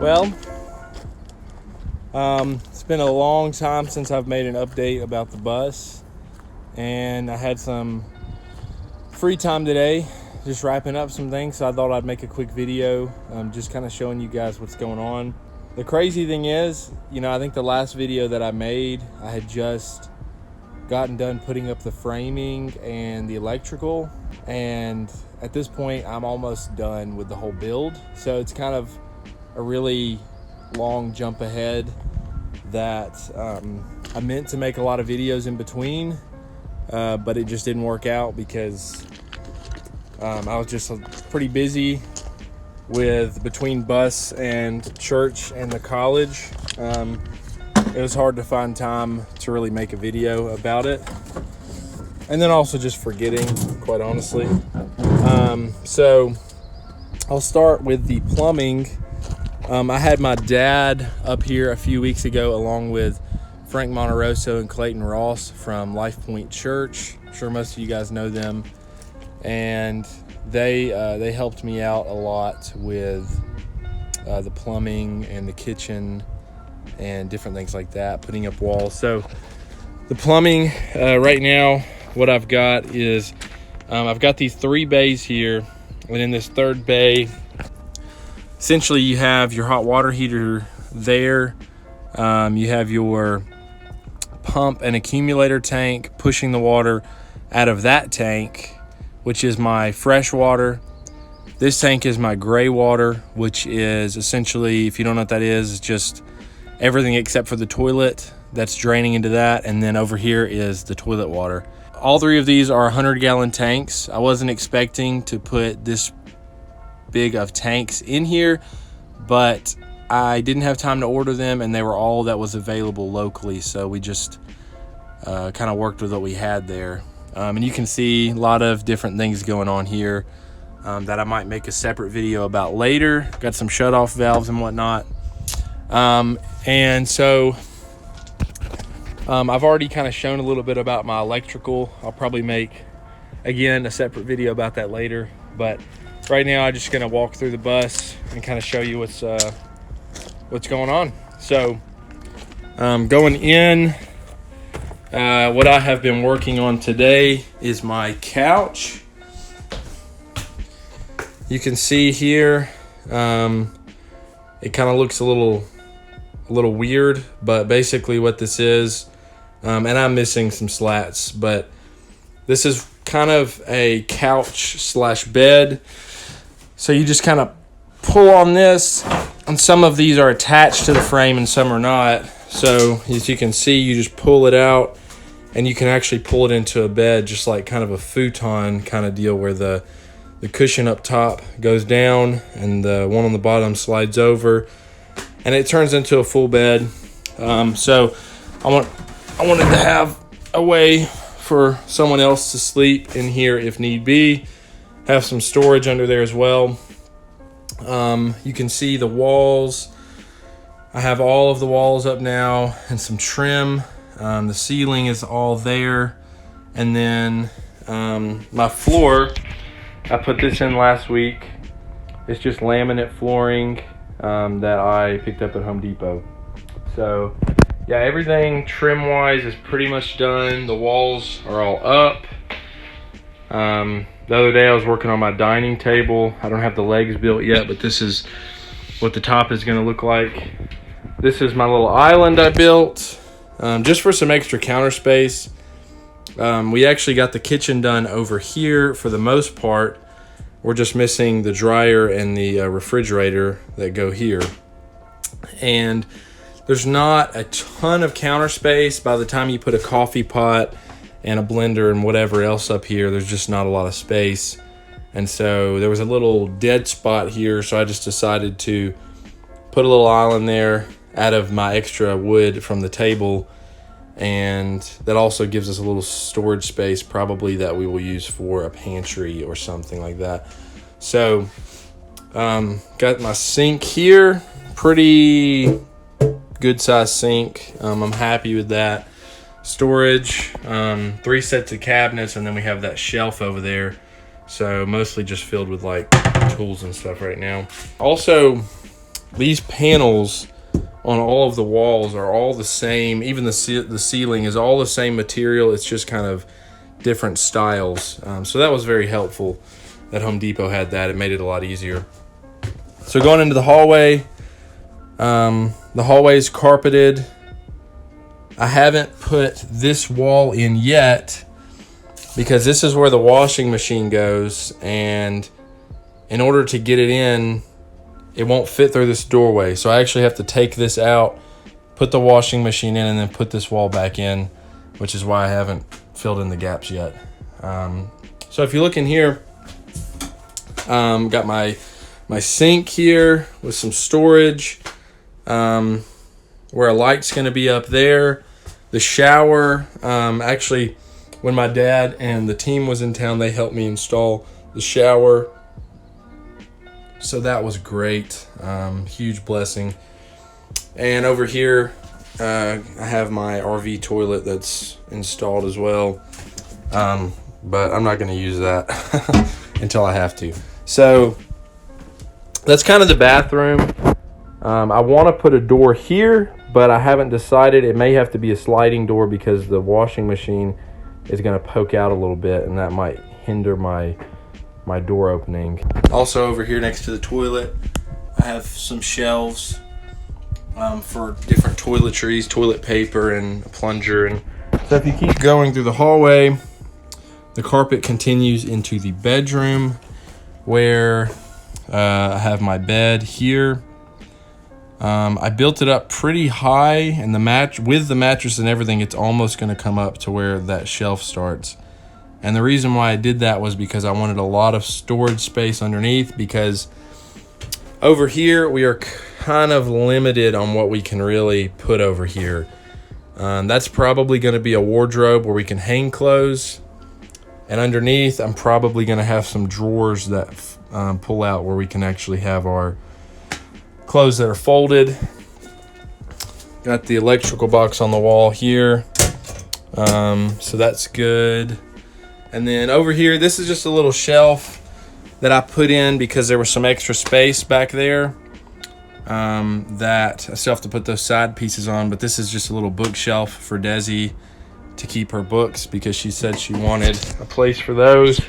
Well, it's been a long time since I've made an update about the bus, and I had some free time today, just wrapping up some things, so I thought I'd make a quick video, just kind of showing you guys what's going on. The crazy thing is, I think the last video that I made, I had just gotten done putting up the framing and the electrical, and at this point I'm almost done with the whole build, so it's kind of a really long jump ahead that I meant to make a lot of videos in between, but it just didn't work out because I was just pretty busy with between bus and church and the college. It was hard to find time to really make a video about it, and then also just forgetting, quite honestly. So I'll start with the plumbing. I had my dad up here a few weeks ago along with Frank Monteroso and Clayton Ross from Life Point Church. I'm sure most of you guys know them, and they helped me out a lot with the plumbing and the kitchen and different things like that, putting up walls. So the plumbing right now, what I've got is I've got these 3 bays here, and in this 3rd bay, essentially you have your hot water heater there. You have your pump and accumulator tank pushing the water out of that tank, which is my fresh water. This tank is my gray water, which is essentially, if you don't know what that is, it's just everything except for the toilet that's draining into that. And then over here is the toilet water. All 3 of these are 100-gallon tanks. I wasn't expecting to put this big of tanks in here, but I didn't have time to order them, and they were all that was available locally, so we just kind of worked with what we had there. And you can see a lot of different things going on here that I might make a separate video about later. Got some shut-off valves and whatnot. And so I've already kind of shown a little bit about my electrical. I'll probably make, again, a separate video about that later, but right now I'm just gonna walk through the bus and kind of show you what's going on. So going in, what I have been working on today is my couch. You can see here, it kind of looks a little weird, but basically what this is, and I'm missing some slats, but this is kind of a couch slash bed. So you just kind of pull on this, and some of these are attached to the frame and some are not. So as you can see, you just pull it out and you can actually pull it into a bed, just like kind of a futon kind of deal, where the cushion up top goes down and the one on the bottom slides over, and it turns into a full bed. So I wanted to have a way for someone else to sleep in here if need be. Have some storage under there as well. You can see the walls. I have all of the walls up now and some trim. The ceiling is all there. And then my floor, I put this in last week. It's just laminate flooring that I picked up at Home Depot. So yeah, everything trim wise is pretty much done. The walls are all up. The other day I was working on my dining table. I don't have the legs built yet, but this is what the top is going to look like. This is my little island I built just for some extra counter space. We actually got the kitchen done over here for the most part. We're just missing the dryer and the refrigerator that go here. And there's not a ton of counter space. By the time you put a coffee pot and a blender and whatever else up here, there's just not a lot of space. And so there was a little dead spot here, so I just decided to put a little island there out of my extra wood from the table, and that also gives us a little storage space, probably that we will use for a pantry or something like that. So got my sink here, pretty good size sink. I'm happy with that. Storage, 3 sets of cabinets, and then we have that shelf over there, so mostly just filled with like tools and stuff right now. Also, these panels on all of the walls are all the same. Even the ceiling is all the same material. It's just kind of different styles. So that was very helpful that Home Depot had that. It made it a lot easier. So going into the hallway, the hallway is carpeted. I haven't put this wall in yet because this is where the washing machine goes, and in order to get it in, it won't fit through this doorway. So I actually have to take this out, put the washing machine in, and then put this wall back in, which is why I haven't filled in the gaps yet. So if you look in here, got my sink here with some storage, where a light's gonna be up there. The shower, actually, when my dad and the team was in town, they helped me install the shower. So that was great. Huge blessing. And over here, I have my RV toilet that's installed as well. But I'm not going to use that until I have to. So that's kind of the bathroom. I want to put a door here, but I haven't decided. It may have to be a sliding door because the washing machine is going to poke out a little bit, and that might hinder my door opening. Also over here next to the toilet, I have some shelves for different toiletries, toilet paper, and a plunger. And so if you keep going through the hallway, the carpet continues into the bedroom where I have my bed here. I built it up pretty high, and with the mattress and everything, it's almost going to come up to where that shelf starts. And the reason why I did that was because I wanted a lot of storage space underneath, because over here we are kind of limited on what we can really put over here. That's probably going to be a wardrobe where we can hang clothes. And underneath, I'm probably going to have some drawers that pull out where we can actually have our clothes that are folded. Got the electrical box on the wall here. So that's good. And then over here, this is just a little shelf that I put in because there was some extra space back there that I still have to put those side pieces on. But this is just a little bookshelf for Desi to keep her books because she said she wanted a place for those.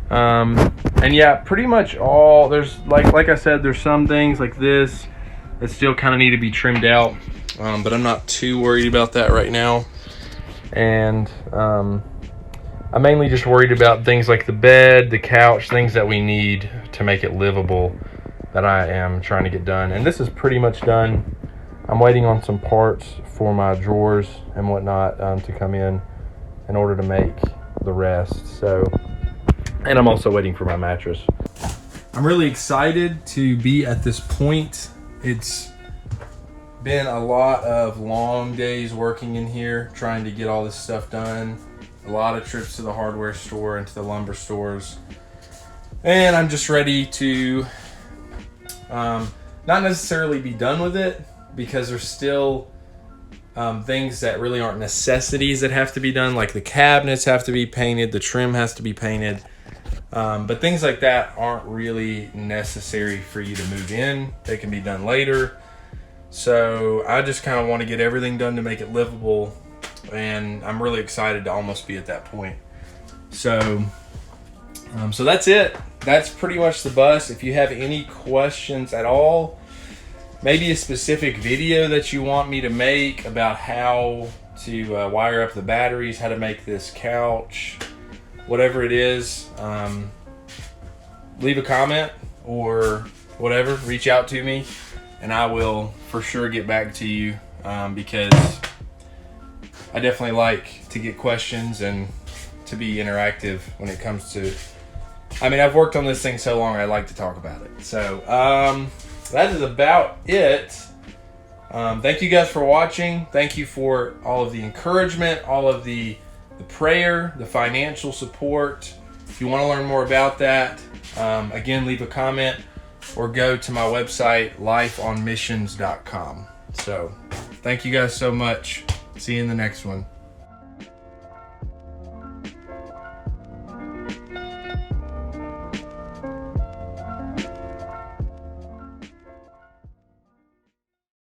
And yeah, pretty much all, there's like I said, there's some things like this that still kind of need to be trimmed out, but I'm not too worried about that right now. And I'm mainly just worried about things like the bed, the couch, things that we need to make it livable that I am trying to get done. And this is pretty much done. I'm waiting on some parts for my drawers and whatnot to come in order to make the rest. So, and I'm also waiting for my mattress. I'm really excited to be at this point. It's been a lot of long days working in here, trying to get all this stuff done. A lot of trips to the hardware store and to the lumber stores. And I'm just ready to not necessarily be done with it, because there's still things that really aren't necessities that have to be done, like the cabinets have to be painted, the trim has to be painted. But things like that aren't really necessary for you to move in. They can be done later. So I just kind of want to get everything done to make it livable, and I'm really excited to almost be at that point. So so that's it. That's pretty much the bus. If you have any questions at all, maybe a specific video that you want me to make about how to wire up the batteries, how to make this couch, whatever it is, leave a comment or whatever, reach out to me, and I will for sure get back to you, because I definitely like to get questions and to be interactive when it comes to, I mean, I've worked on this thing so long, I like to talk about it. So that is about it. Thank you guys for watching. Thank you for all of the encouragement, all of the prayer, the financial support. If you want to learn more about that, again, leave a comment or go to my website, lifeonmissions.com. So thank you guys so much. See you in the next one.